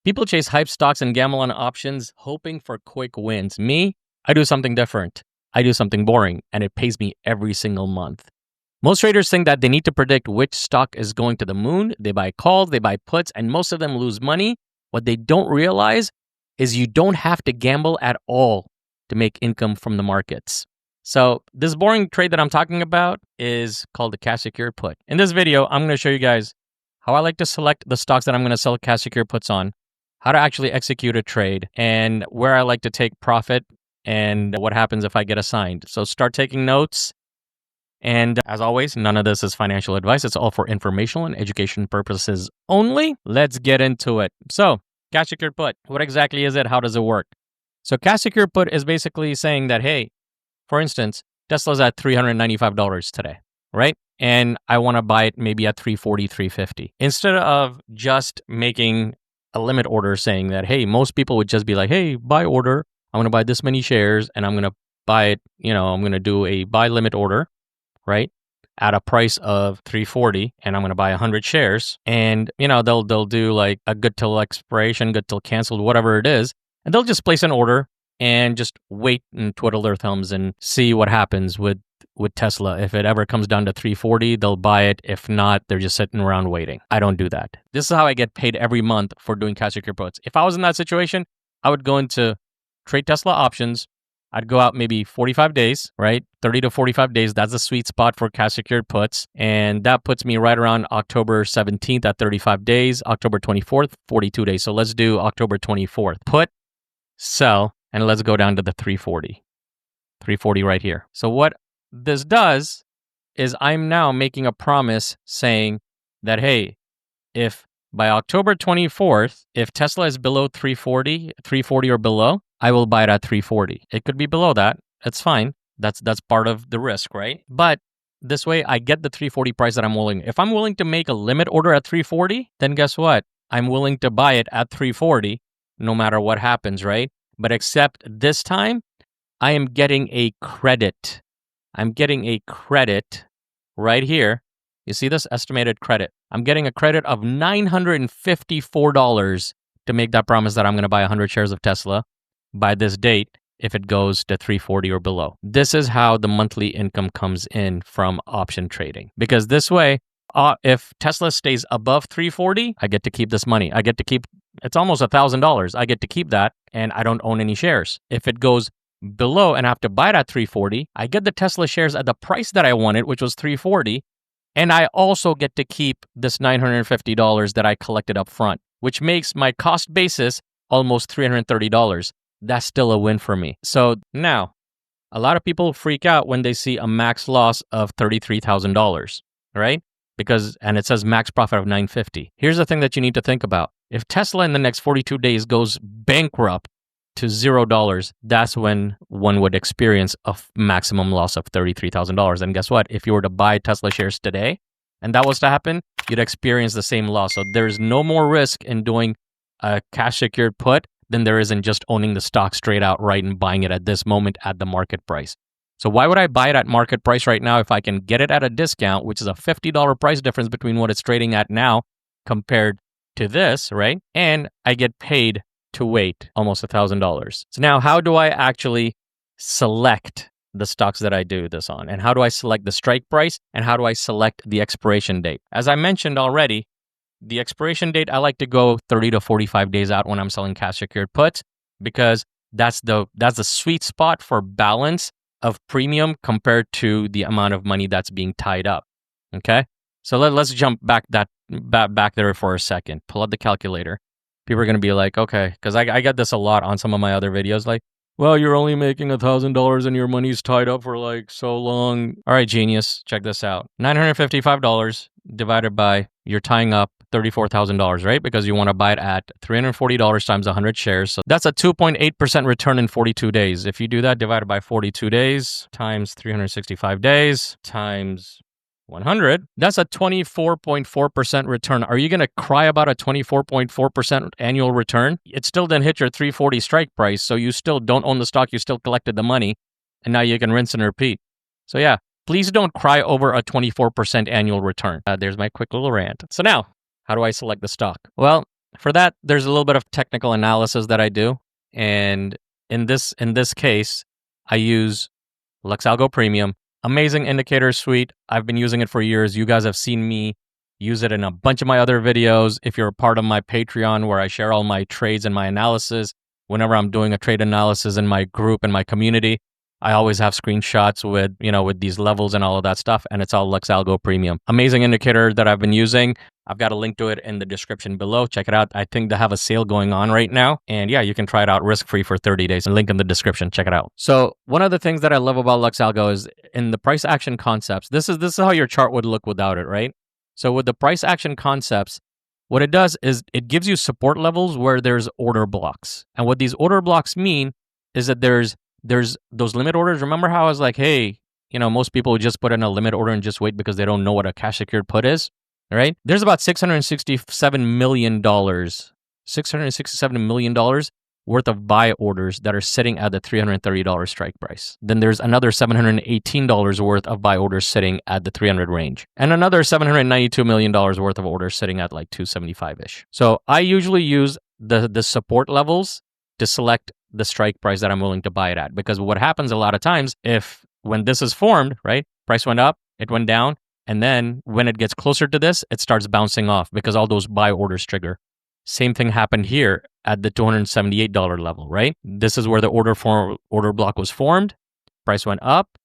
People chase hype stocks and gamble on options, hoping for quick wins. Me, I do something different. I do something boring, and it pays me every single month. Most traders think that they need to predict which stock is going to the moon. They buy calls, they buy puts, and most of them lose money. What they don't realize is you don't have to gamble at all to make income from the markets. So this boring trade that I'm talking about is called the cash secured put. In this video, I'm going to show you guys how I like to select the stocks that I'm going to sell cash secured puts on, how to actually execute a trade, and where I like to take profit and what happens if I get assigned. So start taking notes. And as always, none of this is financial advice. It's all for informational and education purposes only. Let's get into it. So cash secured put, what exactly is it? How does it work? So cash secured put is basically saying that, hey, for instance, Tesla's at $395 today, right? And I want to buy it maybe at $340, $350. Instead of just making a limit order saying that, hey, most people would just be like, hey, buy order. I'm going to buy this many shares and I'm going to buy it, I'm going to do a buy limit order, right? At a price of $340 and I'm going to buy 100 shares and, they'll do like a good till expiration, good till canceled, whatever it is. And they'll just place an order and just wait and twiddle their thumbs and see what happens with Tesla. If it ever comes down to $340, they'll buy it. If not, they're just sitting around waiting. I don't do that. This is how I get paid every month for doing cash secured puts. If I was in that situation, I would go into trade Tesla options. I'd go out maybe 45 days, right? 30 to 45 days. That's the sweet spot for cash secured puts. And that puts me right around October 17th at 35 days, October 24th, 42 days. So let's do October 24th. Put, sell, and let's go down to the 340. 340 right here. So what this does is I'm now making a promise saying that, hey, if by October 24th, if Tesla is below 340 or below, I will buy it at 340. It could be below that. It's fine. That's part of the risk, right? But this way I get the 340 price that I'm willing. If I'm willing to make a limit order at 340, then guess what? I'm willing to buy it at 340 no matter what happens, right? But except this time, I am getting a credit. I'm getting a credit right here. You see this estimated credit? I'm getting a credit of $954 to make that promise that I'm going to buy 100 shares of Tesla by this date if it goes to 340 or below. This is how the monthly income comes in from option trading. Because this way, if Tesla stays above 340, I get to keep this money. I get to keep, it's almost $1,000. I get to keep that and I don't own any shares. If it goes below and I have to buy it at 340, I get the Tesla shares at the price that I wanted, which was 340. And I also get to keep this $950 that I collected up front, which makes my cost basis almost $330. That's still a win for me. So now, a lot of people freak out when they see a max loss of $33,000, right? And it says max profit of $950. Here's the thing that you need to think about. If Tesla in the next 42 days goes bankrupt to $0, that's when one would experience a maximum loss of $33,000. And guess what? If you were to buy Tesla shares today and that was to happen, you'd experience the same loss. So there's no more risk in doing a cash secured put than there is in just owning the stock straight out right and buying it at this moment at the market price. So why would I buy it at market price right now if I can get it at a discount, which is a $50 price difference between what it's trading at now compared to this, right? And I get paid to wait almost $1,000. So now how do I actually select the stocks that I do this on? And how do I select the strike price? And how do I select the expiration date? As I mentioned already, the expiration date, I like to go 30 to 45 days out when I'm selling cash secured puts because that's the sweet spot for balance of premium compared to the amount of money that's being tied up. Okay? So let's jump back there for a second. Pull out the calculator. People are going to be like, okay, because I get this a lot on some of my other videos, like, well, you're only making $1,000 and your money's tied up for like so long. All right, genius, check this out. $955 divided by, you're tying up $34,000, right? Because you want to buy it at $340 times 100 shares. So that's a 2.8% return in 42 days. If you do that divided by 42 days times 365 days times 100, that's a 24.4% return. Are you going to cry about a 24.4% annual return? It still didn't hit your 340 strike price, so you still don't own the stock, you still collected the money, and now you can rinse and repeat. So yeah, please don't cry over a 24% annual return. There's my quick little rant. So now, how do I select the stock? Well, For that, there's a little bit of technical analysis that I do. And in this case, I use Luxalgo Premium. Amazing indicator suite. I've been using it for years. You guys have seen me use it in a bunch of my other videos. If you're a part of my Patreon where I share all my trades and my analysis, whenever I'm doing a trade analysis in my group and my community, I always have screenshots with, with these levels and all of that stuff, and it's all Luxalgo Premium. Amazing indicator that I've been using. I've got a link to it in the description below. Check it out. I think they have a sale going on right now. And yeah, you can try it out risk-free for 30 days. Link in the description. Check it out. So one of the things that I love about Luxalgo is in the price action concepts. This is how your chart would look without it, right? So with the price action concepts, what it does is it gives you support levels where there's order blocks. And what these order blocks mean is that there's those limit orders. Remember how I was like, hey, most people would just put in a limit order and just wait because they don't know what a cash secured put is, right? There's about $667 million worth of buy orders that are sitting at the $330 strike price. Then there's another $718 worth of buy orders sitting at the 300 range. And another $792 million worth of orders sitting at like 275-ish. So I usually use the support levels to select the strike price that I'm willing to buy it at. Because what happens a lot of times, when this is formed, right, price went up, it went down, and then when it gets closer to this, it starts bouncing off because all those buy orders trigger. Same thing happened here at the $278 level, right? This is where the order block was formed. Price went up,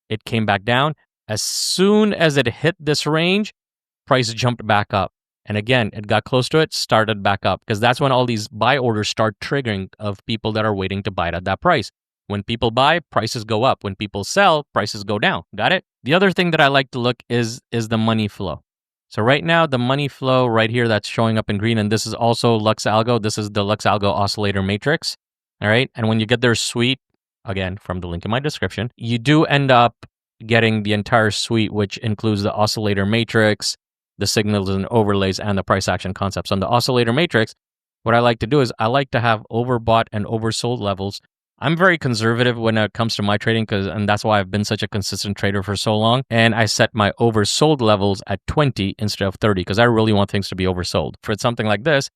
it came back down. As soon as it hit this range, price jumped back up. And again, it got close to it, started back up, because that's when all these buy orders start triggering of people that are waiting to buy it at that price. When people buy, prices go up. When people sell, prices go down. Got it? The other thing that I like to look is the money flow. So right now, the money flow right here that's showing up in green, and this is also Luxalgo. This is the Luxalgo oscillator matrix. All right. And when you get their suite, again, from the link in my description, you do end up getting the entire suite, which includes the oscillator matrix, the signals and overlays, and the price action concepts. On the oscillator matrix, what I like to do is I like to have overbought and oversold levels. I'm very conservative when it comes to my trading, and that's why I've been such a consistent trader for so long. And I set my oversold levels at 20 instead of 30 because I really want things to be oversold. For something like this,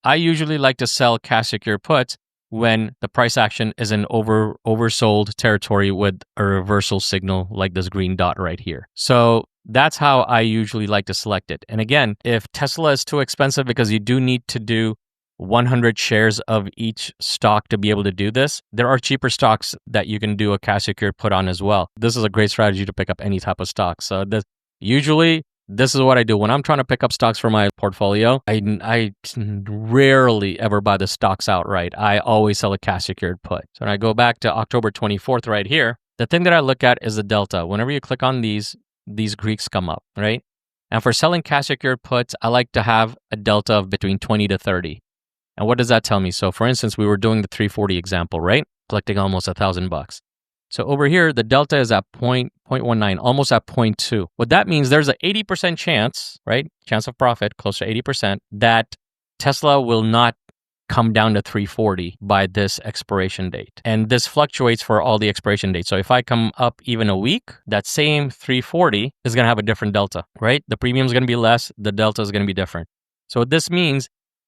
I usually like to sell cash secure puts when the price action is in oversold territory with a reversal signal like this green dot right here. So that's how I usually like to select it. And again, if Tesla is too expensive because you do need to do 100 shares of each stock to be able to do this, there are cheaper stocks that you can do a cash secured put on as well. This is a great strategy to pick up any type of stock. So usually this is what I do. When I'm trying to pick up stocks for my portfolio, I rarely ever buy the stocks outright. I always sell a cash secured put. So when I go back to October 24th right here, the thing that I look at is the delta. Whenever you click on these Greeks come up, right? And for selling cash secured puts, I like to have a delta of between 20 to 30. And what does that tell me? So for instance, we were doing the 340 example, right? Collecting almost $1,000. So over here, the delta is at 0.19, almost at 0.2. What that means, there's an 80% chance, right? Chance of profit, close to 80%, that Tesla will not come down to 340 by this expiration date. And this fluctuates for all the expiration dates. So if I come up even a week, that same 340 is going to have a different delta, right? The premium is going to be less, the delta is going to be different. So what this means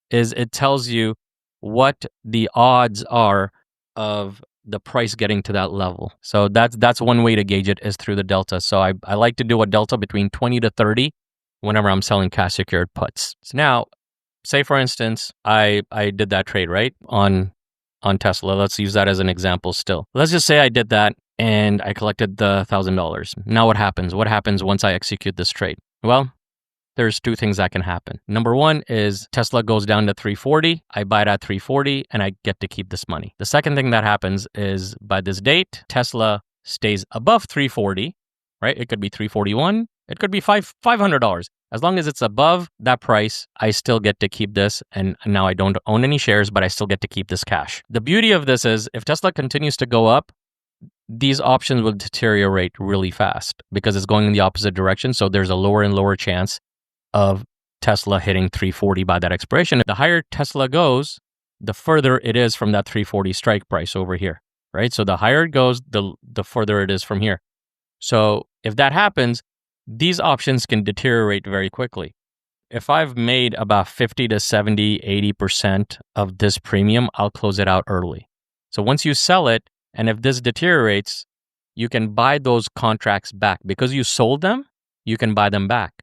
is it tells you what the odds are of the price getting to that level. So that's one way to gauge it is through the delta. So I like to do a delta between 20 to 30 whenever I'm selling cash secured puts. So now, say for instance, I did that trade, right, on Tesla. Let's use that as an example still. Let's just say I did that and I collected the $1,000. Now what happens? What happens once I execute this trade? Well, there's two things that can happen. Number one is Tesla goes down to 340. I buy it at 340 and I get to keep this money. The second thing that happens is by this date, Tesla stays above 340, right? It could be 341. It could be $500. As long as it's above that price, I still get to keep this. And now I don't own any shares, but I still get to keep this cash. The beauty of this is if Tesla continues to go up, these options will deteriorate really fast because it's going in the opposite direction. So there's a lower and lower chance of Tesla hitting 340 by that expiration. The higher Tesla goes, the further it is from that 340 strike price over here, right? So the higher it goes, the further it is from here. So if that happens, these options can deteriorate very quickly. if I've made about 50 to 70, 80% of this premium, I'll close it out early. So once you sell it, and if this deteriorates, you can buy those contracts back. Because you sold them, you can buy them back.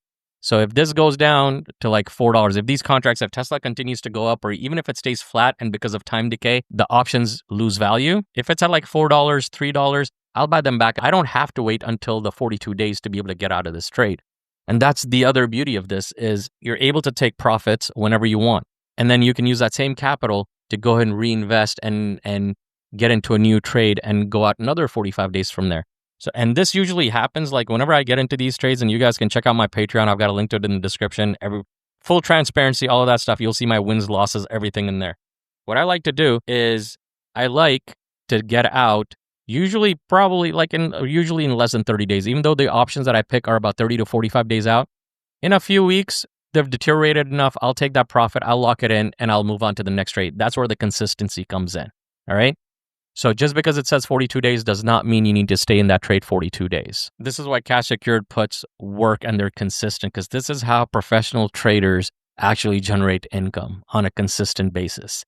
So if this goes down to like $4, if these contracts, if Tesla continues to go up, or even if it stays flat and because of time decay, the options lose value. If it's at like $4, $3, I'll buy them back. I don't have to wait until the 42 days to be able to get out of this trade. And that's the other beauty of this is you're able to take profits whenever you want. And then you can use that same capital to go ahead and reinvest and get into a new trade and go out another 45 days from there. So, and this usually happens like whenever I get into these trades, and you guys can check out my Patreon. I've got a link to it in the description. Full transparency, all of that stuff. You'll see my wins, losses, everything in there. What I like to do is I like to get out usually in less than 30 days, even though the options that I pick are about 30 to 45 days out. In a few weeks, they've deteriorated enough. I'll take that profit, I'll lock it in, and I'll move on to the next trade. That's where the consistency comes in. All right. So just because it says 42 days does not mean you need to stay in that trade 42 days. This is why cash secured puts work and they're consistent, because this is how professional traders actually generate income on a consistent basis.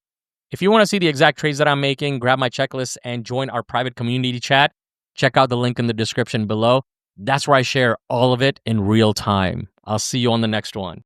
If you want to see the exact trades that I'm making, grab my checklist and join our private community chat. Check out the link in the description below. That's where I share all of it in real time. I'll see you on the next one.